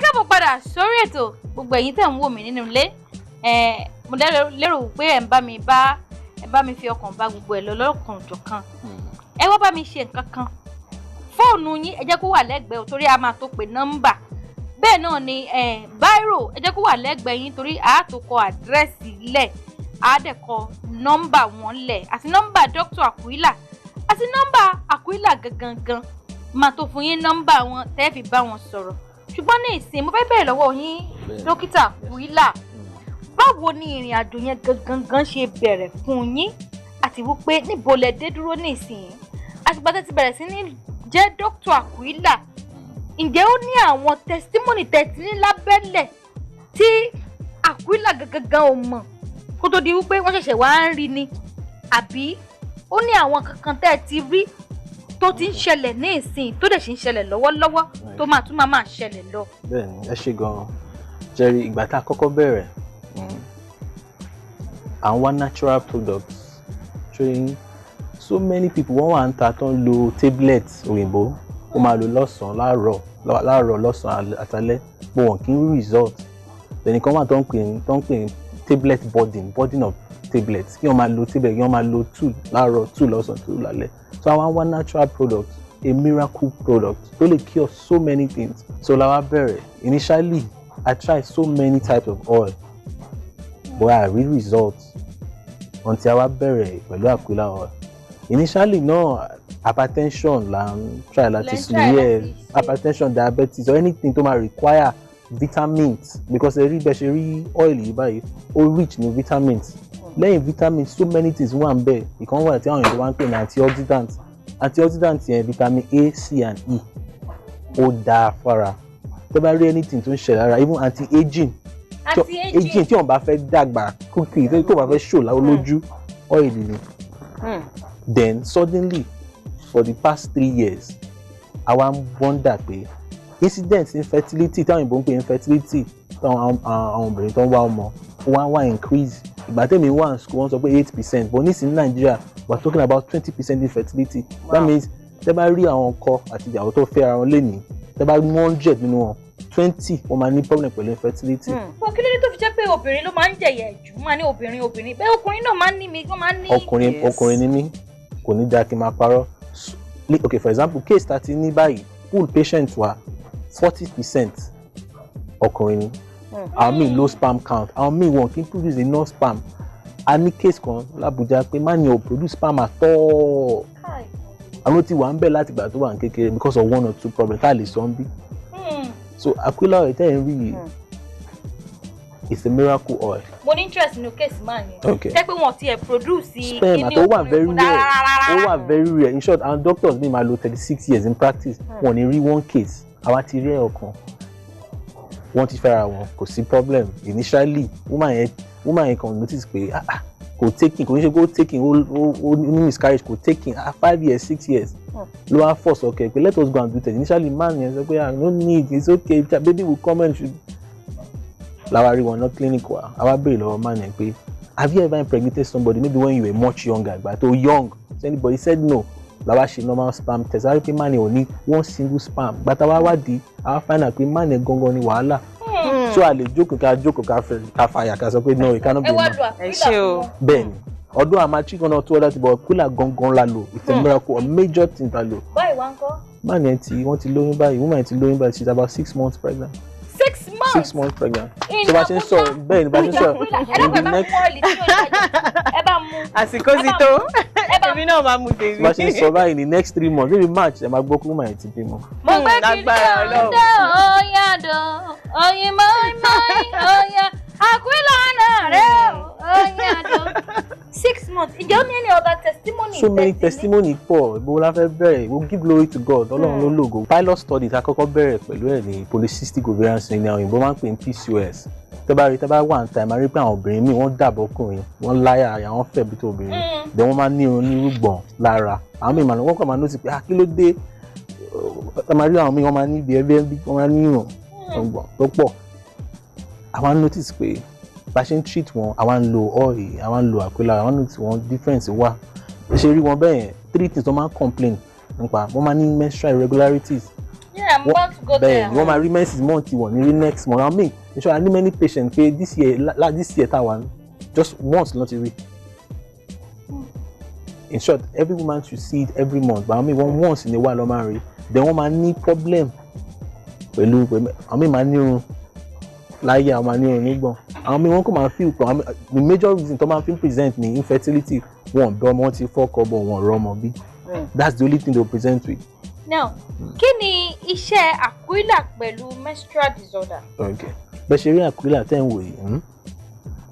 káàbọ̀ padà sórí ètò gbogbo ẹ̀yin tẹ́ ń wò mí nínú ilé. Mo lérò pé ẹ ń bá mi fi ọkàn bá gbogbo ẹ̀ lọ lọ́kàn jọ̀kan. Ẹ wá bá mi ṣe nǹkan kan. Fóònù yín ẹ jẹ́ kó wà lẹ́gbẹ̀ẹ́ torí a máa tó pe nọ́mbà. Bẹ́ẹ̀ náà ni báírò ẹ jẹ́ kó wà lẹ́gbẹ̀ẹ́ yín torí a tó kọ àdírẹ́sì lẹ̀, a dẹ̀ kọ nọ́mbà wọn lẹ̀ àti nọ́mbà Dr. Aquila àti nọ́mbà Aquila gangan. Máa tó fún yín nọ́mbà wọn tẹ́ fi bá wọn sọ̀rọ̀. Ṣùgbọ́n ní ìsìn mo fẹ́ bẹ̀rẹ̀ lọ́wọ́ yín dókítà Aquila. Báwo ni ìrìn àjò yẹn gangan ṣe bẹ̀rẹ̀ fún yín àti wípé níbo lẹ dé dúró ní ìsìn? Àtìgbà tẹ́ ti bẹ̀rẹ̀ sí ní jẹ́ Dr. Aquila. Ǹjẹ́ ó ní àwọn testimony tẹ́tí ní lábẹ́lẹ̀ tí Aquila gangan ò mọ̀ kó tó di wípé wọ́n ṣẹ̀ṣẹ̀ wá ń rí ni? Àbí ó ní àwọn kankan tẹ́ ti rí tó ti ń ṣẹlẹ̀ ní ìsìn tó dẹ̀ ṣì ń ṣẹlẹ̀ lọ́wọ́lọ́wọ́ tó máa tún máa ṣẹlẹ̀ lọ? Bẹ́ẹ̀ni, ẹ ṣé gan-an. Jerry, ìgbà tá a kọ́kọ́ bẹ̀rẹ̀ àwọn natural products train so many people wọ́n wà ń ta tó ń lo tablets òyìnbó ó máa lo lọ́sàn-án láàárọ̀ lọ́sàn-án àtàlẹ́ bó wọn kì í rí result. Ẹnìkan wà tó ń pè tablet burden of tablets kí wọ́n máa lo tablet kí wọ́n máa lo 2 láàárọ̀ 2 lọ́sàn-án 2 lálẹ́. So àwọn one natural product, a miracle product tó lè cure so many things. So la wá bẹ̀rẹ̀. Initially I tried so many types of oil but I real results until I wá bẹ̀rẹ̀ pẹ̀lú Aquila oil. Initially no hypertension la try láti hypertension, diabetes or anything tó máa require vitamins because ẹ rí bẹ́ẹ̀ ṣe rí oil yìí báyìí ó rich ní vitamins. Lẹ́yìn vitamins so many things wà ń bẹ̀. Ìkan wà tí àwọn èèyàn wá ń pè ní antioxidant yẹn vitamin A, C and E ó dáa fára. Tẹ́ bá rí anything tó ń ṣẹlẹ̀ lára even anti-aging tí wọ́n bá fẹ́ dàgbà quickly tó bá fẹ́ show lójú oil ni. Then suddenly for the past 3 years I wan wonder pé incident infertility táwọn ìbò ń pè infertility táwọn obìnrin tó ń wá ọmọ ó wá increase. Ìgbà tẹ́mi wà ní school wọ́n sọ pé 8% but nísìnyí Nàìjíríà we are talking about 20% infertility. That means tẹ́ bá rí àwọn ọkọ àti ìyàwó tó fẹ́ ara wọn lénìí tẹ́ bá mú 100 nínú wọn 20 wọ́n máa ní problem pẹ̀lú infertility. Wọ́n kí ló dé tó fi jẹ́ pé obìnrin ló máa ń jẹ̀yà jù máa ní obìnrin bẹ́ẹ̀ ọkùnrin náà máa ń ní mi wọ́n máa ń ní. ọkùnrin ni mí kò ní dáa kí n máa parọ́. Okay, for example case tá ti ní báyìí pool patient wa 40% ọkùnrin ni. Àwọn míì low sperm count àwọn míì wọn kì í produce enough sperm. A ní case kan l'Abuja pé má ní o produce sperm at all. Àwọn tí wà ń bẹ̀ láti ìgbà tó wà ní kékeré because of 1 or 2 problems tá a lè sọ ń bí. So Aquila oil tẹ́ ẹ̀ ń rí yìí it's a miracle oil. Mo ní interest nínú case man yẹn. Okay. Tẹ́ pé wọ́n ti ẹ̀ produce sperm àti ó wà very rare. Ó wà very rare. In short àwọn doctors mi máa lo 36 years in practice wọ́n ní rí 1 case. Àwa ti rí ọ̀kan. Wọ́n ti fẹ́ra wọn kò sí problem. Initially woman yẹn kan notice pé kò taking kò ní ṣe kó taking ó ní miscarriage kò taking 5 years 6 years ló wá force okay pé let us go and do test. Initially man yẹn sọ pé no need it's okay baby will come and should. Láwa rí wọn náà clinic wa àwa béèrè lọ́wọ́ man yẹn pé have you ever impregnated somebody maybe when you were much younger ìgbà tó young? So anybody said no. Láwa ṣe normal sperm test àwa rí pé man yẹn ò ní 1 single sperm gbàtà wá wádìí àwa find out pé man yẹn gangan ni wàhálà. So a lè jókòó ká fàyà ká sọ pé no it cannot be man. Ẹ ṣé o. Bẹ́ẹ̀ni ọdún àmà chicken náà tó ọdún àti bọ̀ Aquila gangan la lò it's a miracle a major thing la lò. Báyìí wá ń kọ́. Man yẹn wọ́n ti lóyún báyìí woman ti lóyún báyìí she's about 6 months pregnant. 6 months. 6 months pregnant. So bá ṣe ń sọ bẹ́ẹ̀ ni bá ṣe ń sọ ẹ bá mú àsìkò ti tó èmi náà máa mú tèmi. bá ṣe ń sọ báyìí ní next 3 months maybe March ẹ máa gbọ́ kó woman yẹn ti bímọ. mo gbé kí ló dé ọ̀yàdọ̀ ọ̀yìn mọ́ìmọ́ì ọ̀yà Aquila náà rẹ̀ ọ̀yàdọ̀ 6 months. Ǹjẹ́ ó ní any other testimony? So many testimony pọ̀ ibo la fẹ́ bẹ̀rẹ̀ we give glory to God Ọlọ́run ló lògo. Pilot study ta kọ́kọ́ bẹ̀rẹ̀ pẹ̀lú ẹ̀ ní polycystic ovarian syndrome ní àwọn òyìnbó máa ń pè ní PCOS. Tẹ́ bá wà ní time a rí pé àwọn obìnrin míì wọ́n dàbọ̀ ọkùnrin wọ́n láyà àyà wọ́n fẹ̀ bí tó obìnrin then wọ́n máa ń ní irun ní irúgbọ̀n lára àwọn míì wọ́n kàn máa notice pé kí ló dé ẹ máa rí àwọn míì wọ́n máa ní ibi ẹbí wọ́n máa ní irun ọgbọ̀n tó pọ̀. Àwọn notice pé bá ṣe ń treat wọn àwọn ń lo oil àwọn ń lo Aquila àwọn notice wọn difference wà ṣe rí wọn bẹ́ẹ̀ 3 things tó máa ń complain nípa wọ́n máa ní menstrual irregularities. Yeah, I'm about to go there. Bẹ́ẹ̀ ni wọ́n máa rí menses month wọ́n ní rí next month. I mean, in short, I need many patients pé this year that one just once not to read. In short, every woman should see it every month, but I mean once in a while, marry. Then woman need problem. I mean, man, láyé man, I mean, one come and feel. The major reason to man feel present me infertility. One, one ti fuck up, one wrong be. That's the only thing they'll present with. Now, kí ni iṣẹ́ AQUILA pẹ̀lú menstrual disorder? Okay, but she AQUILA ten way.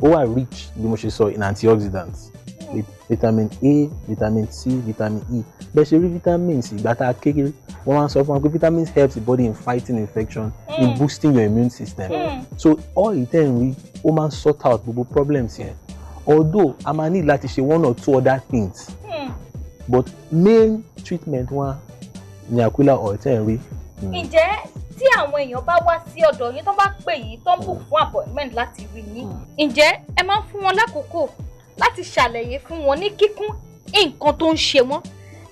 Are rich, bí mo ṣe sọ, in antioxidants. Vitamin A, vitamin C, vitamin E. But she vitamins, but one man sọ fún vitamins helps the body in fighting infection, in boosting your immune system. So all it then we man sort out the problems here. Although I might need like to say one or two other things, but main treatment one ni AQUILA oil ten we. Ǹjẹ́ tí àwọn èèyàn bá wá sí ọ̀dọ̀ yín tó bá pè yín tó ń book fún appointment láti rí yín, ǹjẹ́ ẹ máa fún wọn lákòókò láti ṣàlàyé fún wọn ní kíkún nǹkan tó ń ṣe wọ́n?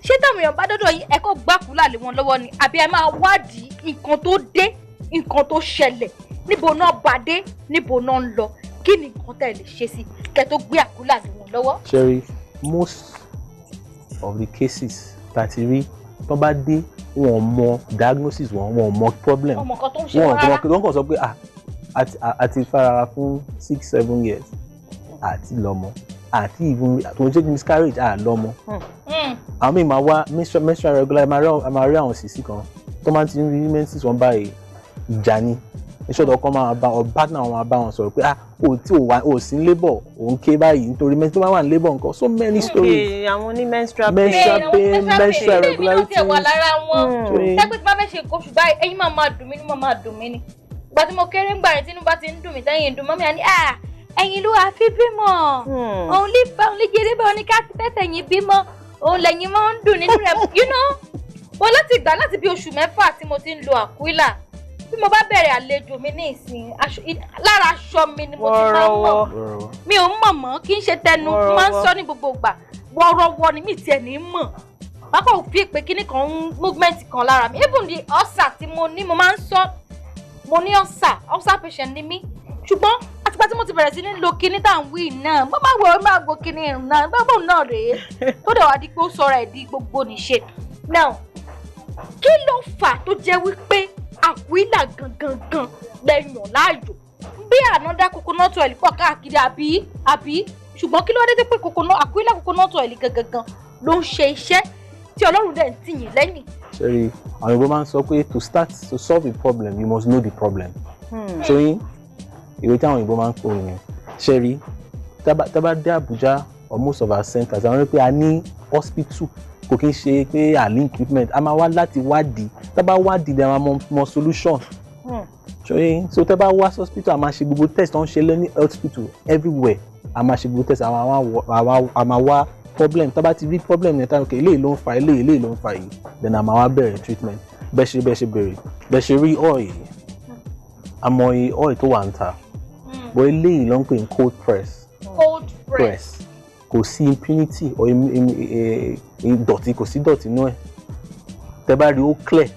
Ṣé táwọn èèyàn bá dọ́dọ̀ yín ẹ kó gbàkúlà lé wọn lọ́wọ́ ni, àbí ẹ máa wádìí nǹkan tó dé, nǹkan tó ṣẹlẹ̀, níbo náà bá dé, níbo náà ń lọ, kí ni nǹkan tẹ́ lè ṣe sí kẹ́ tó gbé àkúlà lé wọn lọ́wọ́? Sherry, most of the cases that rí tó bá dé wọn mọ diagnosis wọn mọ problem. Ọmọ kan tó ń ṣe wọn rárá. Wọn kàn sọ pé àti farara fún 6-7 years àti lọ́mọ àti even tó ń ṣe miscarriage lọ́mọ. Àwọn míì máa wá menstrual regular máa rí àwọn sísí kan tó máa ti ń rí menses wọn báyìí ìjà ni iṣẹ́ ọkọ máa bá ọ partner wọn máa bá wọn sọ̀rọ̀ pé o sí ní labour òun ké báyìí nítorí tó bá wà ní labour nǹkan so many stories. Àwọn ní menstrual pain menstrual regularity. Ṣé wà lára wọn? Ṣé pé tí bá fẹ́ ṣe nǹkan oṣù báyìí ẹ̀yin máa dùn mí ní máa dùn mí ni. Ìgbà tí mo kéré ń gbà rẹ̀ tínú bá ti ń dùn mí tẹ́yìn dùn mọ́ mi àní ẹ̀yin ló wá fi bímọ. Òun lè jẹ́rẹ́ bá oníká tẹ́tẹ̀ yín bímọ. Òun lẹ́yìn máa ń dùn nínú rẹ̀. You know, wọ́n láti bí oṣù 6 tí mo ti ń lo AQUILA. Bí mo bá bẹ̀rẹ̀ àlejò mi ní ìsìn lára aṣọ mi ni mo ti máa ń mọ̀. Mi ò mọ̀ mọ́ kí n ṣe tẹnu máa ń sọ ní gbogbo ìgbà. Wọ́rọ́wọ́ ni mi tiẹ̀ ní mọ̀. Pápá ò fi pé kíní kan movement kan lára mi. Even the ulcer tí mo ní mo máa ń sọ. Mo ní ulcer patient ni mí. Ṣùgbọ́n àtìgbà tí mo ti bẹ̀rẹ̀ sí ní lo kíní tá à ń wí náà, mo máa wo kíní náà, báwo náà rèé. Tó dẹ̀ wá di pé ó sọ̀rọ̀ ẹ̀ di gbogbo nìṣe. Now, kí ló fà tó jẹ́ wípé AQUILA gangan lẹ́yìn láàyò? Bí another coconut oil pọ̀ káàkiri àbí ṣùgbọ́n kí ló dé pé AQUILA coconut oil gangan ló ń ṣe iṣẹ́ tí Ọlọ́run dẹ̀ ń tì yín lẹ́yìn? Sherry, àwọn Yorùbá máa ń sọ pé to solve a problem you must know the problem. Ṣóyìn ìwé tí àwọn Yorùbá máa ń kó yẹn. Sherry, tá bá dé Abuja or most of our centers àwọn pé a ní hospital kò kí n ṣe pé link treatment a máa wá láti wádìí tá bá wádìí dẹ̀ a máa mọ solution. Ṣóyìn so tá bá wá hospital a máa ṣe gbogbo test tó ń ṣe lẹ́ni hospital everywhere a máa ṣe gbogbo test a máa wá problem tá bá ti rí problem yẹn tá okay eléyìí ló ń fa eléyìí ló ń fa yìí then a máa wá bẹ̀rẹ̀ treatment bẹ́ẹ̀ ṣe rí oil àmọ́ oil tó wà ń ta bọ́ eléyìí ló ń pè ní cold press kò sí impunity or ìdọ̀tí kò sí ìdọ̀tí inú ẹ̀ tẹ́ bá rí ó clear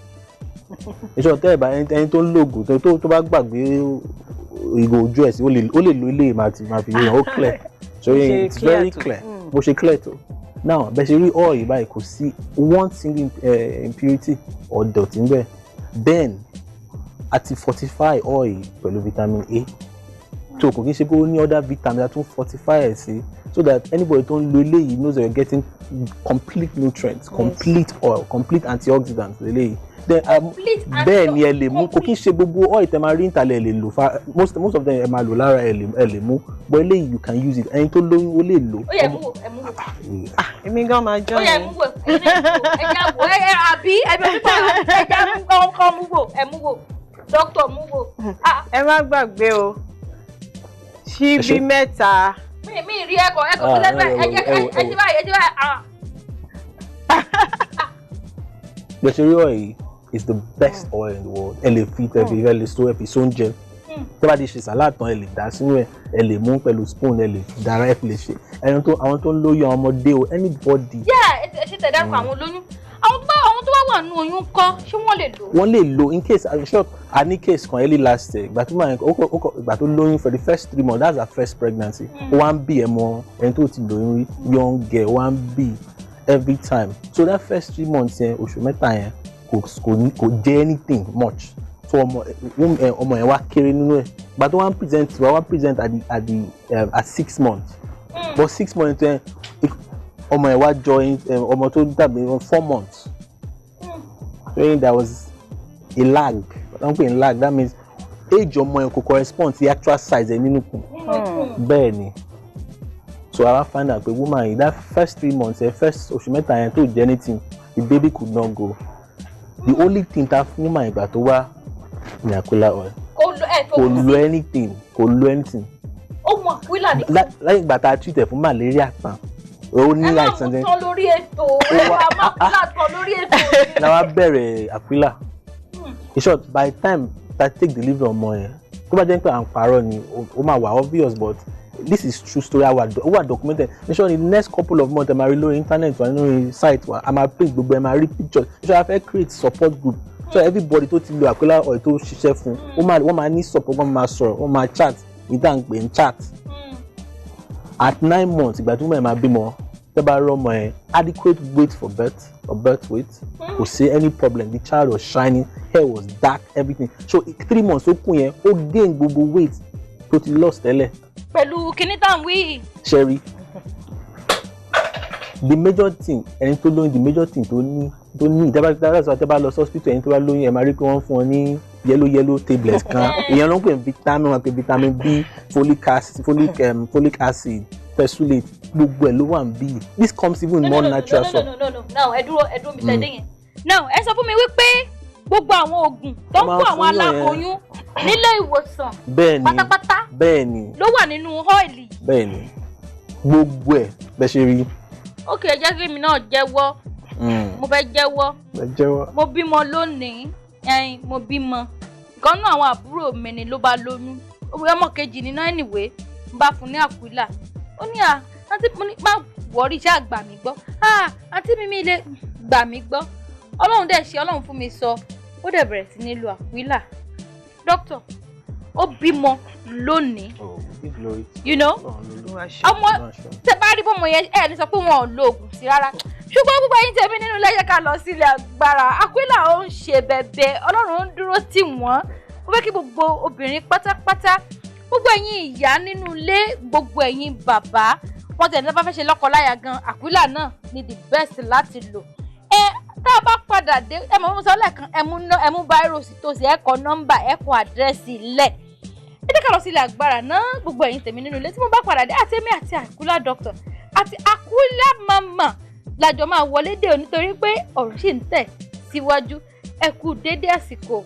ìṣọ́ tẹ́ ẹ̀ bá ẹni tó ń lògùn tó bá gbàgbé ìgò ojú ẹ̀ sí ó lè lo ilé máa fi yàn ó clear so it's very clear bó ṣe clear tó now bẹ́ẹ̀ ṣe rí oil báyìí kò sí one single impurity or dọ̀tí níbẹ̀ then àti fortify oil pẹ̀lú vitamin A so kò kí n ṣe pé ó ní other vitamin that tún fortify ẹ̀ sí so that anybody tó ń lo eléyìí knows that you're getting complete nutrients, complete oil, complete antioxidants eléyìí then bẹ́ẹ̀ ni ẹ lè mú kò kí n ṣe gbogbo oil tẹ́ máa rí ìtàlẹ̀ ẹ lè lò most of them ẹ máa lò lára ẹ lè mú but eléyìí you can use it ẹni tó lóyún ó lè lò. Ó yẹ mú wò. Èmi gan máa jọ ó yẹ mú wò ẹja wò àbí ẹbí ẹja mú wò ẹ mú wò dókítà mú wò. Ẹ má gbàgbé o ṣíbí mẹ́ta. Mi rí ẹ̀kọ́ tó lẹ́gbẹ̀ẹ́ ẹjẹ́ báyìí. Bẹ̀ṣẹ̀rí oil is the best oil in the world. Ẹ lè fi ẹ lè so ẹ fi so oúnjẹ. Tó bá di ṣe salad tán ẹ lè dà sínú ẹ lè mú pẹ̀lú spoon ẹ lè dára ẹ fi lè ṣe. Àwọn tó ń lóyún àwọn ọmọdé o anybody. Ẹ ṣe tẹ̀dá fún àwọn olóyún. Àwọn tó wá wà nínú oyún kọ́ ṣé wọ́n lè lò. wọ́n lè lò in case I'm sure a ní case kan early last year ìgbà tó lóyún for the first 3 months that's her first pregnancy ó wá ń bí ẹmọ ẹni tó ti lóyún rí young girl ó wá ń bí every time so that first 3 months yẹn oṣù mẹ́ta yẹn kò jẹ anything much so ọmọ yẹn wá kéré nínú ẹ̀ ìgbà tó wá ń present at 6 months but 6 months yẹn ọmọ yẹn wá jọ ọmọ tó dàbí 4 months so there was a lag don't pay in lag that means age ọmọ yẹn kò correspond to the actual size ẹ̀ nínú kùn bẹ́ẹ̀ ni so I find out pé woman yìí that first 3 months first oṣù mẹ́ta yẹn tó jẹ anything the baby could not go the only thing that woman ìgbà tó wá ní AQUILA oil kò lo anything ó mọ AQUILA ní. lẹ́yìn ìgbà tá a treat ẹ̀ fún malaria tán ó ní àìsàn jẹ́. ẹ máa mú tán lórí ètò ẹ máa AQUILA tán lórí ètò. náà wá bẹ̀rẹ̀ AQUILA in short by the time that take delivery ọmọ yẹn tó bá jẹ́ pé à ń parọ́ ni ó máa wà obvious but this is true story ó wà documented in short in the next couple of months ẹ máa rí lórí internet wà lórí site wa a máa print gbogbo ẹ máa rí pictures in short a fẹ́ create support group so everybody tó ti lo AQUILA oil tó ṣiṣẹ́ fún wọ́n máa ní support wọ́n máa sọ̀rọ̀ wọ́n máa chat níta ń pè ń chat at 9 months ìgbà tí wọ́n máa bímọ tẹ́ bá rọ́ ọmọ yẹn adequate weight for birth or birth weight kò sí any problem the child was shining hair was dark everything so 3 months ó kún yẹn ó gain gbogbo weight tó ti lost tẹ́lẹ̀. pẹ̀lú kíní tá à ń wí. Sherry the major thing ẹni tó lóyún the major thing tó ní tẹ́ bá lọ sí hospital ẹni tó bá lóyún ẹ máa rí pé wọ́n fún ọ ní yellow tablets kan èèyàn ló ń pè vitamin wọn pé vitamin B folic acid fesulate gbogbo ẹ ló wà ń bí this comes even more natural. no ẹ dúró mi tẹ̀lé yẹn now ẹ sọ fún mi wípé gbogbo àwọn oògùn tó ń kó àwọn aláboyún nílé ìwòsàn pátápátá bẹ́ẹ̀ni ló wà nínú ọ́ìlì. bẹ́ẹ̀ni gbogbo ẹ̀ bẹ́ ṣe rí. ok ẹ jẹ́ kí èmi náà jẹ́wọ́ mo fẹ́ jẹ́wọ́ mo bímọ lónìí mo bímọ ìkan náà àwọn àbúrò mi ni ló bá lóyún ọmọ kejì nínú anyway ń bá fún ní AQUILA ó ní àǹtí mo ní má wọrí iṣẹ́ àgbà mi gbọ́ àǹtí mi lè gbà mí gbọ́ ọlọ́run dẹ̀ ṣe ọlọ́run fún mi sọ ó dẹ̀ bẹ̀rẹ̀ sí ní lo AQUILA dókítà ó bímọ lónìí you know ọmọ tẹ bá rí bọ́mọ yẹn ẹ̀ ní sọ pé wọn ò lo oògùn sí rárá ṣùgbọ́n gbogbo ẹ̀yin tẹ̀mí nínú ilé yẹ ká lọ sílé agbára AQUILA ó ń ṣe bẹ̀bẹ̀ ọlọ́run ń dúró tì wọ́n ó fẹ́ kí gbogbo obìnrin pátápátá gbogbo ẹ̀yin ìyá nínú ilé gbogbo ẹ̀yin bàbá wọn tẹ̀lé bá fẹ́ ṣe lọ́kọláya gan AQUILA náà ni the best láti lò tá a bá padà dé ẹ mọ̀ mọ́ sọ lẹ́ẹ̀kan ẹ mú báírò sí tòsí ẹ kọ nọ́mbà ẹ kọ àdírẹ́sì lẹ̀ ẹ dé ká lọ sílé agbára náà gbogbo ẹ̀yin tèmi nínú ilé tí mo bá padà dé àti èmi àti AQUILA doctor àti AQUILA mama lájọ máa wọlé dé o nítorí pé ọ̀rọ̀ sì ń tẹ̀ síwájú ẹ kú dédé àsìkò